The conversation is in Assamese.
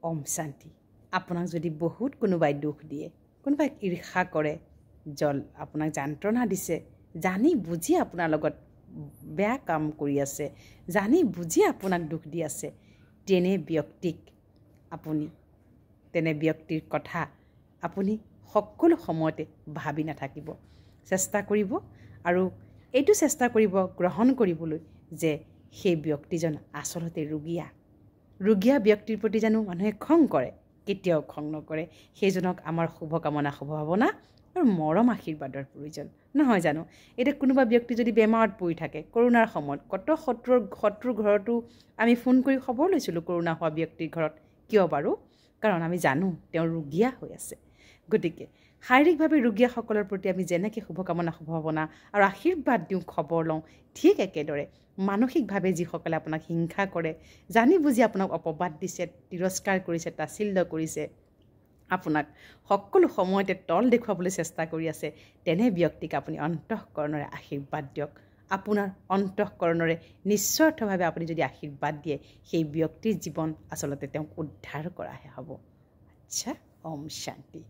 ওম শান্তি আপোনাক যদি বহুত কোনোবাই দুখ দিয়ে কোনোবাই ঈৰ্ষা কৰে আপোনাক যন্ত্ৰণা দিছে জানি বুজি আপোনাৰ লগত বেয়া কাম কৰি আছে জানি বুজি আপোনাক দুখ দি আছে তেনে ব্যক্তিৰ কথা আপুনি সকলো সময়তে ভাবি নাথাকিব চেষ্টা কৰিব আৰু এইটো চেষ্টা কৰিব গ্ৰহণ কৰিবলৈ যে সেই ব্যক্তিজন আচলতে ৰোগীয়া ব্যক্তিৰ প্ৰতি জানো মানুহে খং কৰে কেতিয়াও খং নকৰে সেইজনক আমাৰ শুভকামনা শুভভাৱনা আৰু মৰম আশীৰ্বাদৰ প্ৰয়োজন নহয় জানো এতিয়া কোনোবা ব্যক্তি যদি বেমাৰত পৰি থাকে কৰোনাৰ সময়ত কত শত্ৰুৰ ঘৰতো আমি ফোন কৰি খবৰ লৈছিলোঁ কৰোনা হোৱা ব্যক্তিৰ ঘৰত কিয় বাৰু কাৰণ আমি জানো তেওঁ ৰোগীয়া হৈ আছে গতিকে শাৰীৰিকভাৱে ৰোগীয়াসকলৰ প্ৰতি আমি যেনেকৈ শুভকামনা শুভভাৱনা আৰু আশীৰ্বাদ দিওঁ খবৰ লওঁ ঠিক একেদৰে মানসিকভাৱে যিসকলে আপোনাক হিংসা কৰে জানি বুজি আপোনাক অপবাদ দিছে তিৰস্কাৰ কৰিছে তাচ্ছিল্য কৰিছে আপোনাক সকলো সময়তে তল দেখুৱাবলৈ চেষ্টা কৰি আছে তেনে ব্যক্তিক আপুনি অন্তঃকৰণৰে আশীৰ্বাদ দিয়ক আপোনাৰ অন্তঃকৰণৰে নিস্বাৰ্থভাৱে আপুনি যদি আশীৰ্বাদ দিয়ে সেই ব্যক্তিৰ জীৱন আচলতে তেওঁক উদ্ধাৰ কৰাহে হ'ব আচ্ছা ওম শান্তি